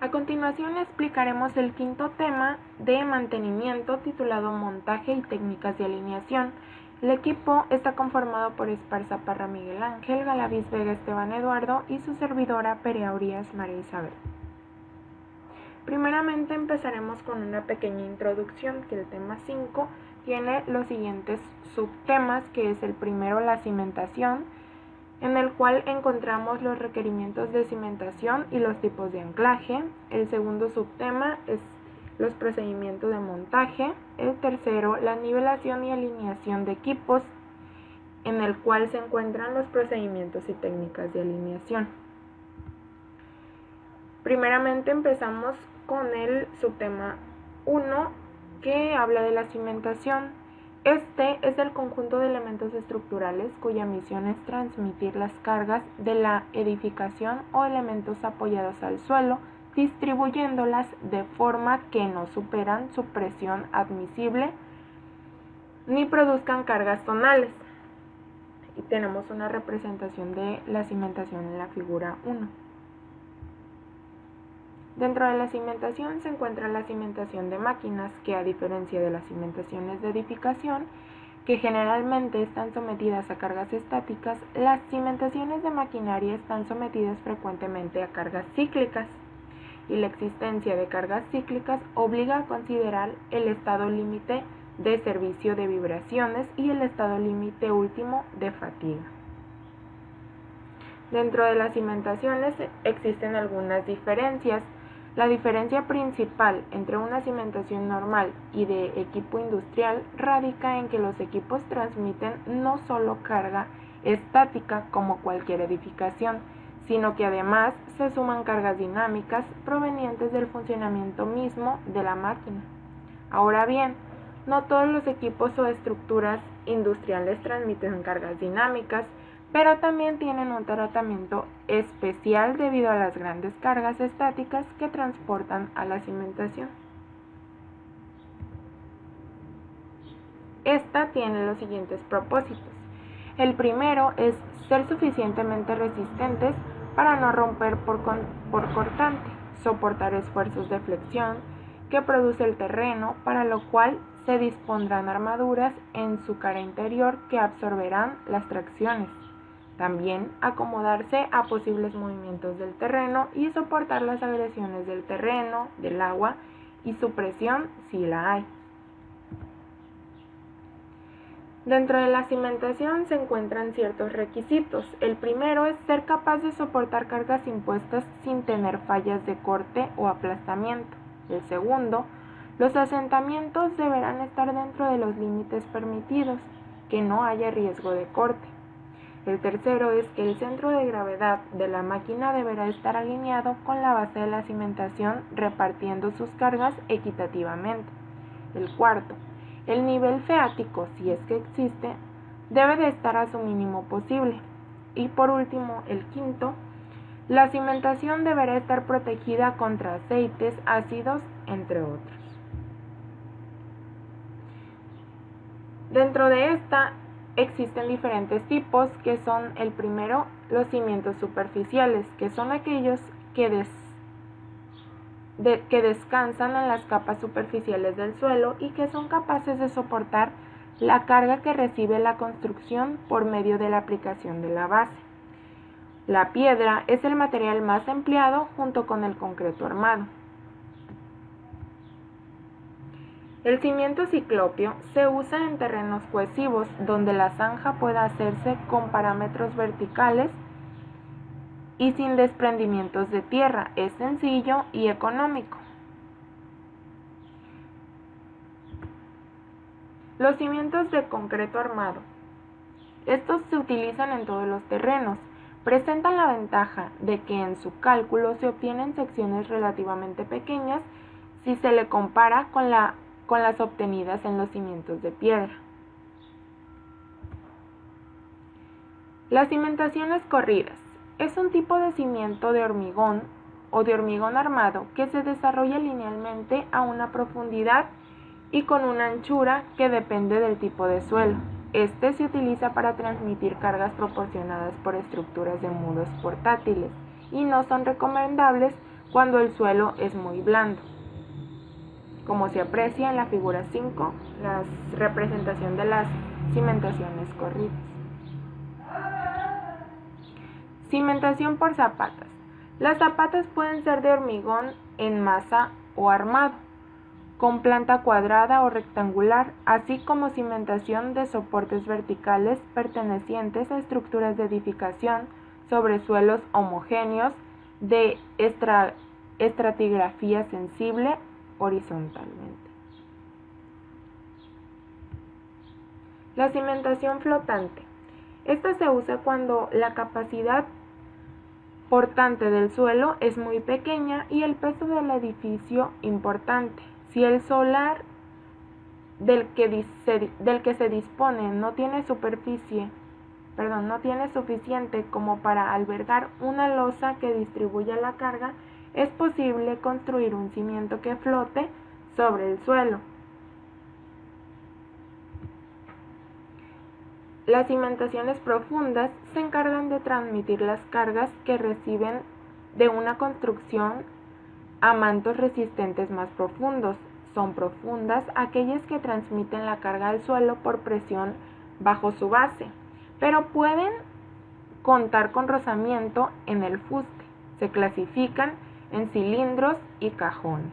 A continuación explicaremos el quinto tema de mantenimiento titulado Montaje y técnicas de alineación. El equipo está conformado por Esparza Parra Miguel Ángel, Galaviz Vega Esteban Eduardo y su servidora Perea Urias María Isabel. Primeramente empezaremos con una pequeña introducción, que el tema 5 tiene los siguientes subtemas, que es el primero, la cimentación, en el cual encontramos los requerimientos de cimentación y los tipos de anclaje. El segundo subtema es los procedimientos de montaje. El tercero, la nivelación y alineación de equipos, en el cual se encuentran los procedimientos y técnicas de alineación. Primeramente empezamos con el subtema 1, que habla de la cimentación. Este es el conjunto de elementos estructurales cuya misión es transmitir las cargas de la edificación o elementos apoyados al suelo, distribuyéndolas de forma que no superan su presión admisible ni produzcan cargas tonales. Y tenemos una representación de la cimentación en la figura 1. Dentro de la cimentación se encuentra la cimentación de máquinas, que a diferencia de las cimentaciones de edificación, que generalmente están sometidas a cargas estáticas, las cimentaciones de maquinaria están sometidas frecuentemente a cargas cíclicas, y la existencia de cargas cíclicas obliga a considerar el estado límite de servicio de vibraciones y el estado límite último de fatiga. Dentro de las cimentaciones existen algunas diferencias. La diferencia principal entre una cimentación normal y de equipo industrial radica en que los equipos transmiten no solo carga estática como cualquier edificación, sino que además se suman cargas dinámicas provenientes del funcionamiento mismo de la máquina. Ahora bien, no todos los equipos o estructuras industriales transmiten cargas dinámicas, pero también tienen un tratamiento especial debido a las grandes cargas estáticas que transportan a la cimentación. Esta tiene los siguientes propósitos. El primero es ser suficientemente resistentes para no romper por cortante, soportar esfuerzos de flexión que produce el terreno, para lo cual se dispondrán armaduras en su cara interior que absorberán las tracciones. También acomodarse a posibles movimientos del terreno y soportar las agresiones del terreno, del agua y su presión si la hay. Dentro de la cimentación se encuentran ciertos requisitos. El primero es ser capaz de soportar cargas impuestas sin tener fallas de corte o aplastamiento. El segundo, los asentamientos deberán estar dentro de los límites permitidos, que no haya riesgo de corte. El tercero es que el centro de gravedad de la máquina deberá estar alineado con la base de la cimentación, repartiendo sus cargas equitativamente. El cuarto, el nivel feático, si es que existe, debe de estar a su mínimo posible. Y por último, el quinto, la cimentación deberá estar protegida contra aceites, ácidos, entre otros. Dentro de esta existen diferentes tipos, que son el primero, los cimientos superficiales, que son aquellos que descansan en las capas superficiales del suelo y que son capaces de soportar la carga que recibe la construcción por medio de la aplicación de la base. La piedra es el material más empleado junto con el concreto armado. El cimiento ciclópeo se usa en terrenos cohesivos, donde la zanja pueda hacerse con parámetros verticales y sin desprendimientos de tierra. Es sencillo y económico. Los cimientos de concreto armado. Estos se utilizan en todos los terrenos. Presentan la ventaja de que en su cálculo se obtienen secciones relativamente pequeñas si se le compara con las obtenidas en los cimientos de piedra. Las cimentaciones corridas es un tipo de cimiento de hormigón o de hormigón armado que se desarrolla linealmente a una profundidad y con una anchura que depende del tipo de suelo. Este se utiliza para transmitir cargas proporcionadas por estructuras de muros portátiles y no son recomendables cuando el suelo es muy blando, como se aprecia en la figura 5, la representación de las cimentaciones corridas. Cimentación por zapatas. Las zapatas pueden ser de hormigón en masa o armado, con planta cuadrada o rectangular, así como cimentación de soportes verticales pertenecientes a estructuras de edificación sobre suelos homogéneos de estratigrafía sensible horizontalmente. La cimentación flotante. Esta se usa cuando la capacidad portante del suelo es muy pequeña y el peso del edificio importante. Si el solar del que se dispone no tiene suficiente como para albergar una losa que distribuya la carga, es posible construir un cimiento que flote sobre el suelo. Las cimentaciones profundas se encargan de transmitir las cargas que reciben de una construcción a mantos resistentes más profundos. Son profundas aquellas que transmiten la carga al suelo por presión bajo su base, pero pueden contar con rozamiento en el fuste. Se clasifican en cilindros y cajones.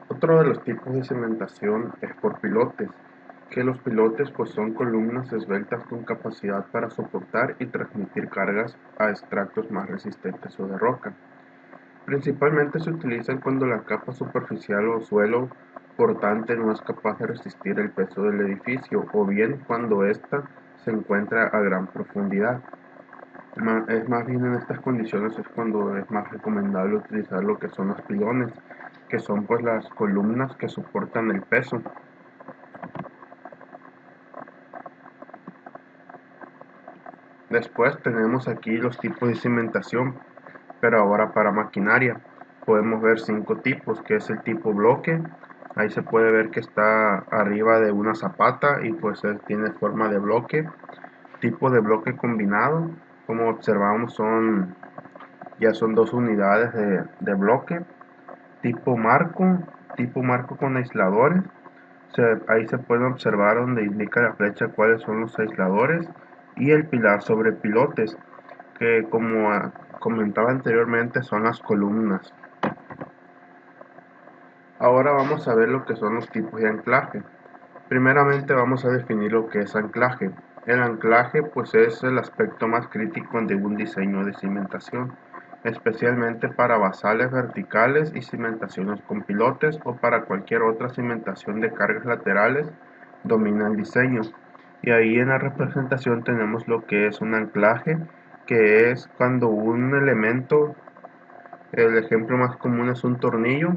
Otro de los tipos de cimentación es por pilotes, que los pilotes pues son columnas esbeltas con capacidad para soportar y transmitir cargas a estratos más resistentes o de roca. Principalmente se utilizan cuando la capa superficial o suelo portante no es capaz de resistir el peso del edificio, o bien cuando ésta se encuentra a gran profundidad. Es más bien en estas condiciones es cuando es más recomendable utilizar lo que son los pilones, que son pues las columnas que soportan el peso. Después tenemos aquí los tipos de cimentación, pero ahora para maquinaria. Podemos ver 5 tipos, que es el tipo bloque. Ahí se puede ver que está arriba de una zapata y pues tiene forma de bloque. Tipo de bloque combinado, como observamos ya son 2 unidades de bloque. Tipo marco con aisladores. Ahí se puede observar donde indica la flecha cuáles son los aisladores, y el pilar sobre pilotes, que como comentaba anteriormente son las columnas. Ahora vamos a ver lo que son los tipos de anclaje. Primeramente vamos a definir lo que es anclaje. El anclaje pues es el aspecto más crítico de un diseño de cimentación, especialmente para basales verticales y cimentaciones con pilotes, o para cualquier otra cimentación de cargas laterales domina el diseño. Y ahí en la representación tenemos lo que es un anclaje, que es cuando un elemento, el ejemplo más común es un tornillo,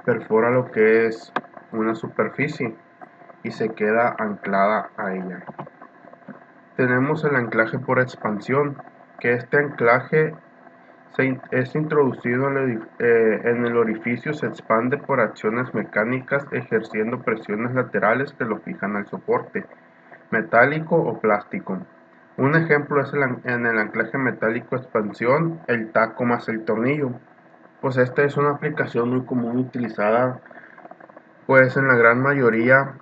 perfora lo que es una superficie y se queda anclada a ella. Tenemos el anclaje por expansión, que este anclaje es introducido en el orificio, se expande por acciones mecánicas ejerciendo presiones laterales que lo fijan al soporte, metálico o plástico. Un ejemplo es en el anclaje metálico expansión, el taco más el tornillo. Pues esta es una aplicación muy común utilizada pues en la gran mayoría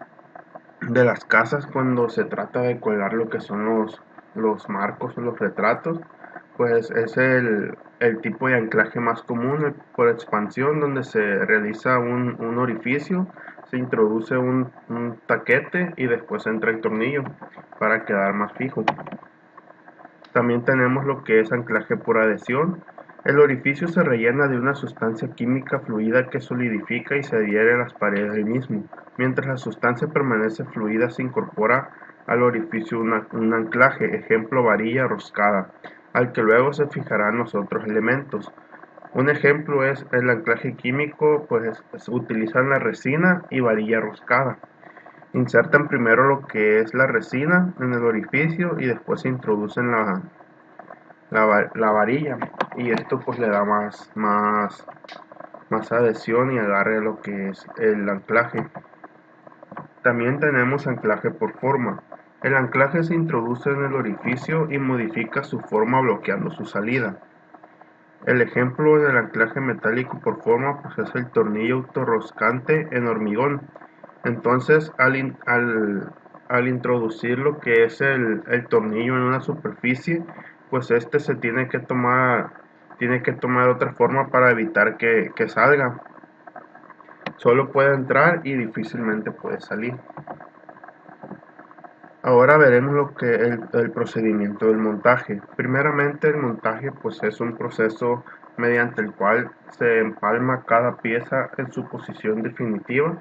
de las casas cuando se trata de colgar lo que son los marcos o los retratos. Pues es el tipo de anclaje más común, por expansión, donde se realiza un orificio, se introduce un taquete y después entra el tornillo para quedar más fijo. También tenemos lo que es anclaje por adhesión. El orificio se rellena de una sustancia química fluida que solidifica y se adhiere a las paredes del mismo. Mientras la sustancia permanece fluida, se incorpora al orificio un anclaje, ejemplo varilla roscada, al que luego se fijarán los otros elementos. Un ejemplo es el anclaje químico, pues utilizan la resina y varilla roscada. Insertan primero lo que es la resina en el orificio y después se introducen la varilla, y esto pues le da más adhesión y agarre a lo que es el anclaje. También tenemos anclaje por forma. El anclaje se introduce en el orificio y modifica su forma bloqueando su salida. El ejemplo del anclaje metálico por forma pues es el tornillo autorroscante en hormigón. Entonces, al introducir lo que es el tornillo en una superficie, pues este se tiene que tomar otra forma para evitar que salga. Solo puede entrar y difícilmente puede salir. Ahora veremos lo que el procedimiento del montaje. Primeramente, el montaje pues es un proceso mediante el cual se empalma cada pieza en su posición definitiva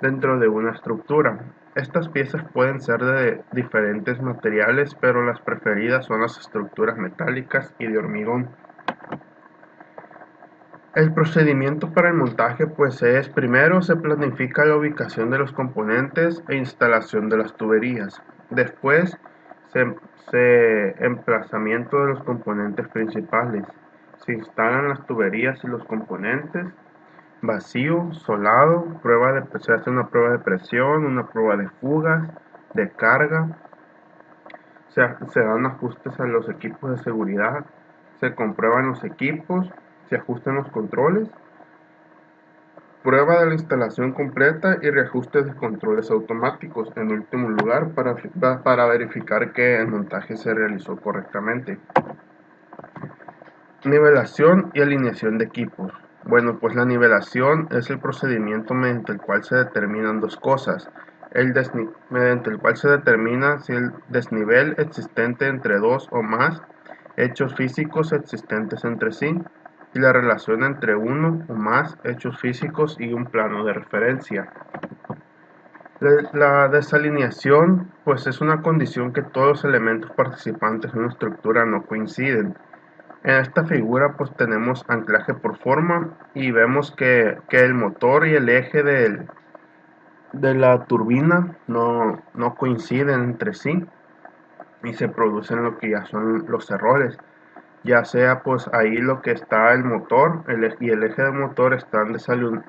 dentro de una estructura. Estas piezas pueden ser de diferentes materiales, pero las preferidas son las estructuras metálicas y de hormigón. El procedimiento para el montaje pues es: primero se planifica la ubicación de los componentes e instalación de las tuberías. Después se emplazamiento de los componentes principales. Se instalan las tuberías y los componentes. Vacío, solado, se hace una prueba de presión, una prueba de fugas, de carga. Se dan ajustes a los equipos de seguridad. Se comprueban los equipos. Se ajustan los controles. Prueba de la instalación completa y reajustes de controles automáticos, en último lugar, para verificar que el montaje se realizó correctamente. Nivelación y alineación de equipos. Bueno, pues la nivelación es el procedimiento mediante el cual se determinan dos cosas: mediante el cual se determina si el desnivel existente entre dos o más hechos físicos existentes entre sí, y la relación entre uno o más hechos físicos y un plano de referencia. La desalineación pues es una condición que todos los elementos participantes en una estructura no coinciden. En esta figura pues tenemos anclaje por forma y vemos que el motor y el eje de la turbina no coinciden entre sí y se producen lo que ya son los errores. Ya sea pues ahí lo que está el motor y el eje del motor están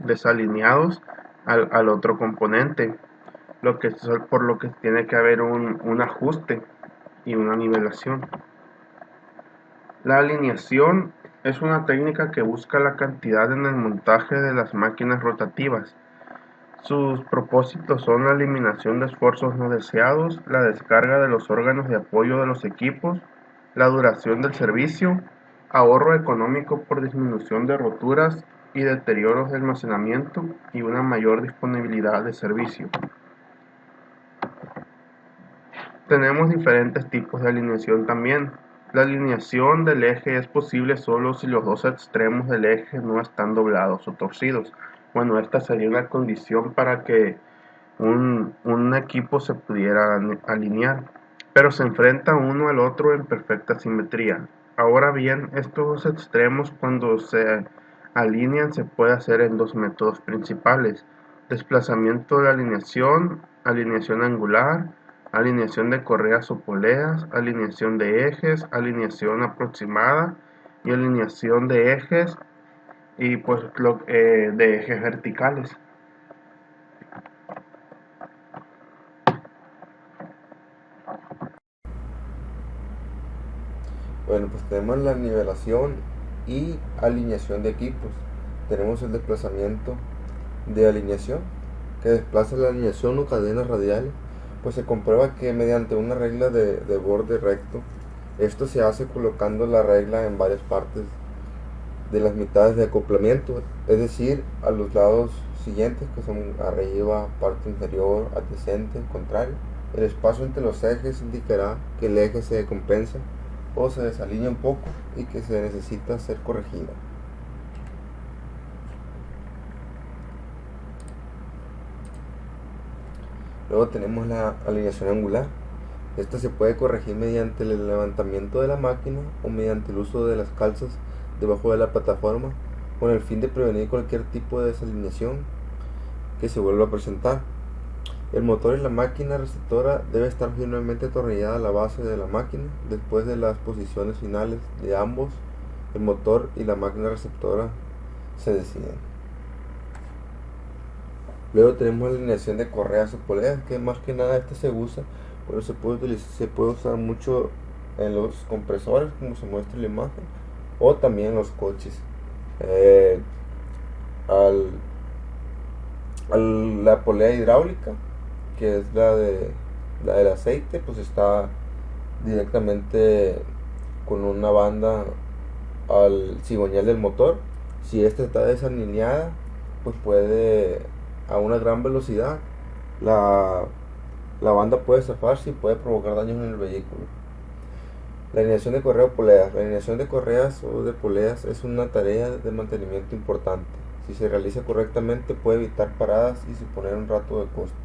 desalineados al otro componente, por lo que tiene que haber un ajuste y una nivelación. La alineación es una técnica que busca la cantidad en el montaje de las máquinas rotativas. Sus propósitos son la eliminación de esfuerzos no deseados, la descarga de los órganos de apoyo de los equipos, la duración del servicio, ahorro económico por disminución de roturas y deterioros de almacenamiento, y una mayor disponibilidad de servicio. Tenemos diferentes tipos de alineación también. La alineación del eje es posible solo si los dos extremos del eje no están doblados o torcidos. Bueno, esta sería una condición para que un equipo se pudiera alinear, pero se enfrenta uno al otro en perfecta simetría. Ahora bien, estos dos extremos, cuando se alinean, se puede hacer en dos métodos principales: desplazamiento de la alineación angular, alineación de correas o poleas, alineación de ejes, alineación aproximada y alineación de ejes y pues de ejes verticales. Bueno, pues tenemos la nivelación y alineación de equipos. Tenemos el desplazamiento de alineación, que desplaza la alineación o cadenas radiales. Pues se comprueba que mediante una regla de borde recto, esto se hace colocando la regla en varias partes de las mitades de acoplamiento, es decir, a los lados siguientes, que son arriba, parte inferior, adyacente, contrario. El espacio entre los ejes indicará que el eje se compensa o se desalinea un poco y que se necesita ser corregida. Luego tenemos la alineación angular. Esta se puede corregir mediante el levantamiento de la máquina o mediante el uso de las calzas debajo de la plataforma, con el fin de prevenir cualquier tipo de desalineación que se vuelva a presentar. El motor y la máquina receptora debe estar firmemente atornillada a la base de la máquina. Después de las posiciones finales de ambos, el motor y la máquina receptora se deciden. Luego tenemos la alineación de correas o poleas, que más que nada esta se usa, pero se puede usar mucho en los compresores, como se muestra en la imagen, o también los coches. Eh, al, la polea hidráulica, que es la del aceite, pues está directamente con una banda al cigüeñal del motor. Si esta está desalineada, pues puede, a una gran velocidad, la, la banda puede zafarse y puede provocar daños en el vehículo. La alineación de correa o poleas. La alineación de correas o de poleas es una tarea de mantenimiento importante. Si se realiza correctamente, puede evitar paradas y suponer un rato de costos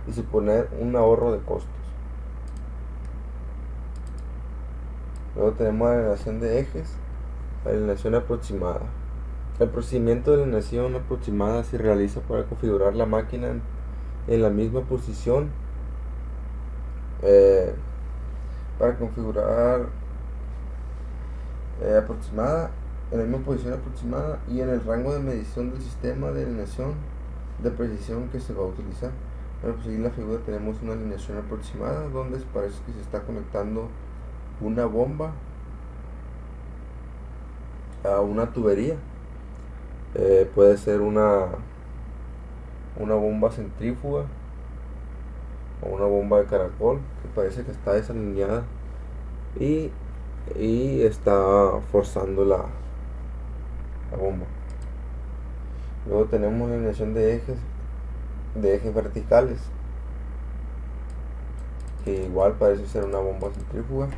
y suponer un ahorro de costos. Luego tenemos la alineación de ejes. La alineación aproximada. El procedimiento de alineación aproximada se realiza para configurar la máquina en la misma posición, para configurar aproximada, en la misma posición aproximada y en el rango de medición del sistema de alineación de precisión que se va a utilizar. Para seguir la figura tenemos una alineación aproximada donde parece que se está conectando una bomba a una tubería. Puede ser una bomba centrífuga o una bomba de caracol que parece que está desalineada y está forzando la bomba. Luego tenemos la alineación de ejes verticales, que igual parece ser una bomba centrífuga.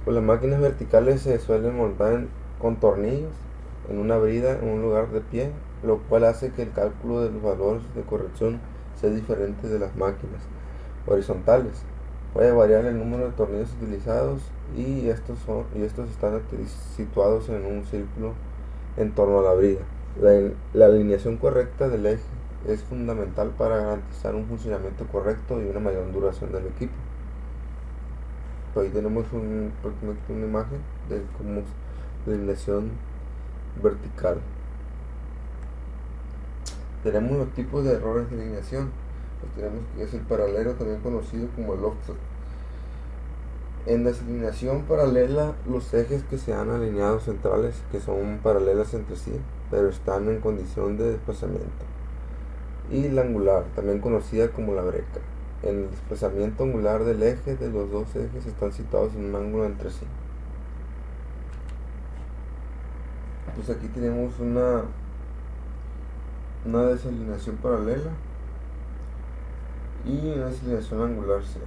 Pues las máquinas verticales se suelen montar con tornillos en una brida en un lugar de pie, lo cual hace que el cálculo de los valores de corrección sea diferente de las máquinas horizontales. Puede variar el número de tornillos utilizados y estos están situados en un círculo en torno a la brida. La alineación correcta del eje es fundamental para garantizar un funcionamiento correcto y una mayor duración del equipo. Ahí tenemos una imagen de cómo la alineación vertical. Tenemos los tipos de errores de alineación. Pues tenemos que es el paralelo, también conocido como el offset. En la alineación paralela, los ejes que se han alineado centrales, que son paralelas entre sí, pero están en condición de desplazamiento. Y la angular, también conocida como la breca. En el desplazamiento angular del eje, de los dos ejes están situados en un ángulo entre sí. Pues aquí tenemos una desalineación paralela y una desalineación angular C,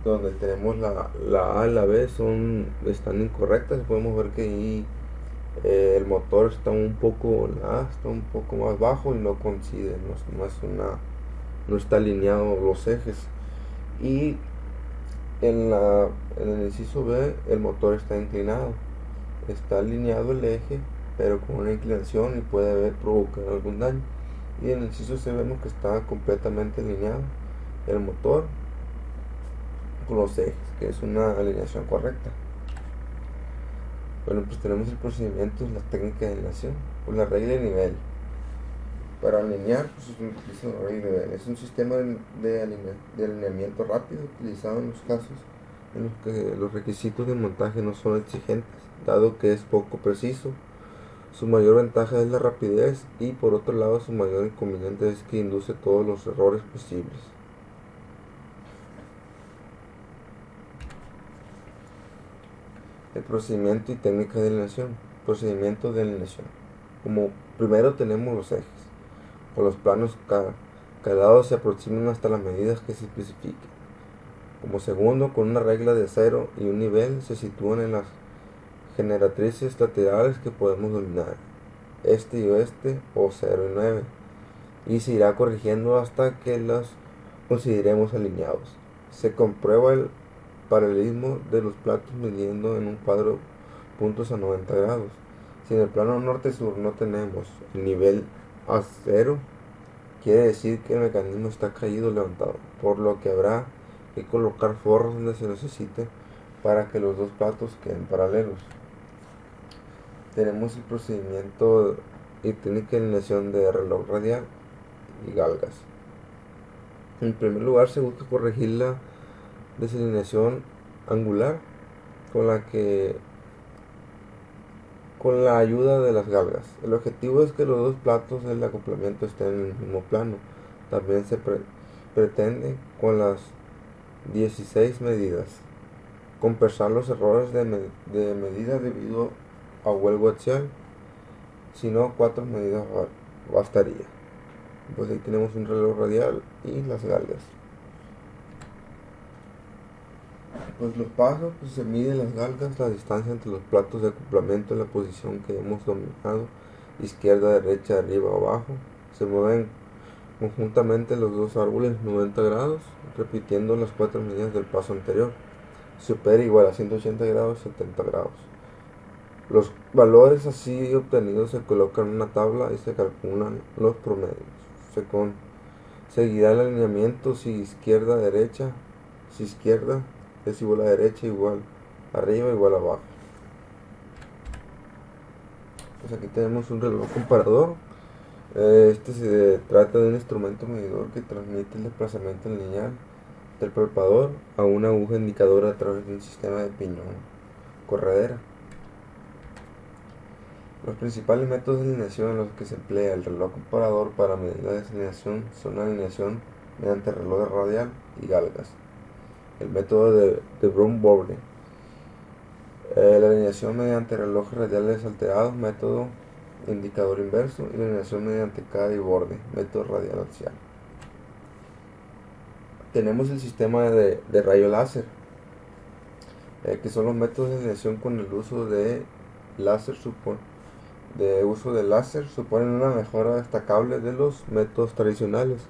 donde tenemos la A y la B están incorrectas. Podemos ver que ahí el motor está la A está un poco más bajo y no coincide, no está alineado los ejes. Y en el inciso B el motor está inclinado, está alineado el eje pero con una inclinación y puede provocar algún daño. Y en el inciso C vemos que está completamente alineado el motor con los ejes, que es una alineación correcta. Bueno, pues tenemos el procedimiento, la técnica de alineación, pues la regla de nivel. Para alinear, pues se utiliza la regla de nivel. Es un sistema de alineamiento rápido utilizado en los casos en los que los requisitos de montaje no son exigentes, dado que es poco preciso. Su mayor ventaja es la rapidez y por otro lado su mayor inconveniente es que induce todos los errores posibles. El procedimiento y técnica de alineación. Procedimiento de alineación. Como primero tenemos los ejes. Con los planos cada lado se aproximan hasta las medidas que se especifiquen. Como segundo, con una regla de 0 y un nivel se sitúan en las generatrices laterales que podemos dominar, este y oeste o 0 y 9, y se irá corrigiendo hasta que los consideremos alineados. Se comprueba el paralelismo de los platos midiendo en un cuadro puntos a 90 grados. Si en el plano norte-sur no tenemos el nivel a 0, quiere decir que el mecanismo está caído o levantado, por lo que habrá que colocar forros donde se necesite para que los dos platos queden paralelos. Tenemos el procedimiento y técnica de alineación de reloj radial y galgas. En primer lugar se busca corregir la desalineación angular con la que con la ayuda de las galgas. El objetivo es que los dos platos del acoplamiento estén en el mismo plano. También se pretende con las 16 medidas compensar los errores de medida debido a vuelco axial. Si no, 4 medidas bastaría. Pues ahí tenemos un reloj radial y las galgas. Pues los pasos, pues se miden las galgas, la distancia entre los platos de acoplamiento en la posición que hemos dominado, izquierda, derecha, arriba o abajo. Se mueven conjuntamente los dos árboles 90 grados, repitiendo las 4 medidas del paso anterior. Se opera igual a 180 grados, 70 grados. Los valores así obtenidos se colocan en una tabla y se calculan los promedios. Seguirá el alineamiento si izquierda, derecha, si izquierda es igual a derecha, igual arriba, igual abajo. Pues aquí tenemos un reloj comparador. Este se trata de un instrumento medidor que transmite el desplazamiento lineal del palpador a una aguja indicadora a través de un sistema de piñón corredera. Los principales métodos de alineación en los que se emplea el reloj comparador para medir la desalineación son la alineación mediante reloj radial y galgas, el método de Brown-Boveri, la alineación mediante relojes radiales alterados, método indicador inverso, y la alineación mediante cada y borde, método radial axial. Tenemos el sistema de rayo láser, que son los métodos de alineación con el uso de láser suponen una mejora destacable de los métodos tradicionales.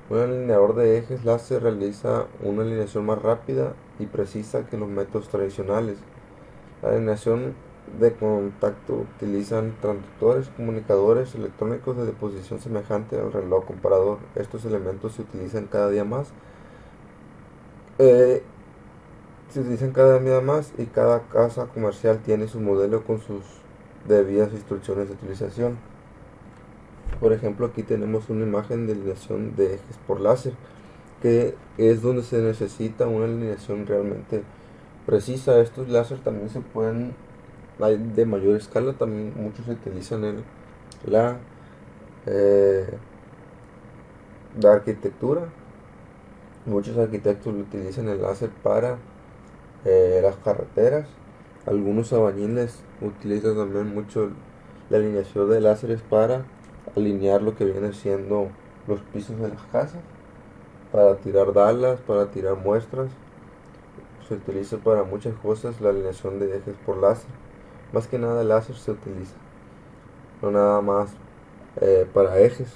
Un alineador de ejes láser realiza una alineación más rápida y precisa que los métodos tradicionales. La alineación de contacto utilizan transductores, comunicadores electrónicos de posición semejante al reloj comparador. Estos elementos se utilizan cada día más. Y cada casa comercial tiene su modelo con sus debidas instrucciones de utilización. Por ejemplo, aquí tenemos una imagen de alineación de ejes por láser, que es donde se necesita una alineación realmente precisa. Estos láser también se pueden, hay de mayor escala, también muchos se utilizan en la arquitectura. Muchos arquitectos utilizan el láser para las carreteras. Algunos albañiles utilizan también mucho la alineación de láseres para alinear lo que viene siendo los pisos de las casas, para tirar dalas, para tirar muestras. Se utiliza para muchas cosas la alineación de ejes por láser. Más que nada el láser se utiliza, no nada más para ejes,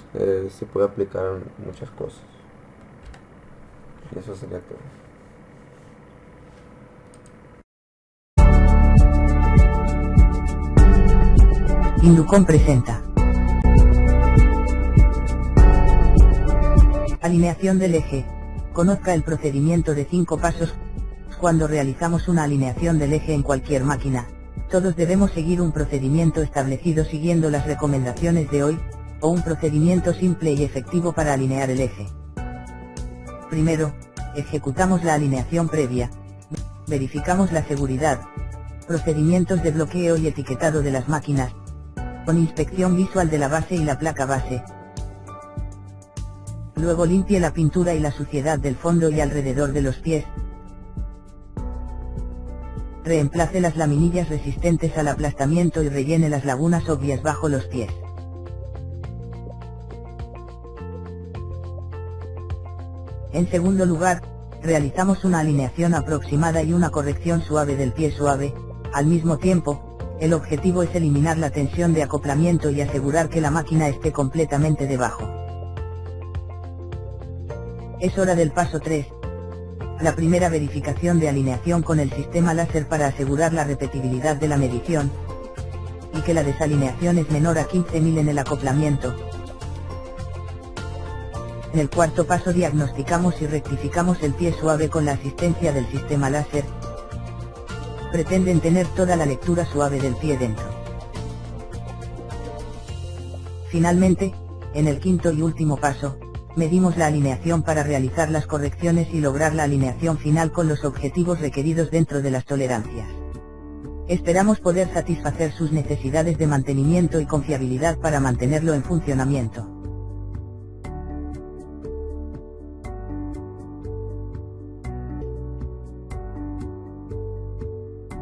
se puede aplicar en muchas cosas. Y eso sería todo. Inducom presenta alineación del eje. Conozca el procedimiento de 5 pasos. Cuando realizamos una alineación del eje en cualquier máquina, todos debemos seguir un procedimiento establecido siguiendo las recomendaciones de hoy, o un procedimiento simple y efectivo para alinear el eje. Primero, ejecutamos la alineación previa. Verificamos la seguridad, procedimientos de bloqueo y etiquetado de las máquinas, con inspección visual de la base y la placa base. Luego limpie la pintura y la suciedad del fondo y alrededor de los pies. Reemplace las laminillas resistentes al aplastamiento y rellene las lagunas obvias bajo los pies. En segundo lugar, realizamos una alineación aproximada y una corrección suave del pie suave. Al mismo tiempo, el objetivo es eliminar la tensión de acoplamiento y asegurar que la máquina esté completamente debajo. Es hora del paso 3. La primera verificación de alineación con el sistema láser para asegurar la repetibilidad de la medición y que la desalineación es menor a 15.000 en el acoplamiento. En el cuarto paso diagnosticamos y rectificamos el pie suave con la asistencia del sistema láser. Pretenden tener toda la lectura suave del pie dentro. Finalmente, en el quinto y último paso, medimos la alineación para realizar las correcciones y lograr la alineación final con los objetivos requeridos dentro de las tolerancias. Esperamos poder satisfacer sus necesidades de mantenimiento y confiabilidad para mantenerlo en funcionamiento.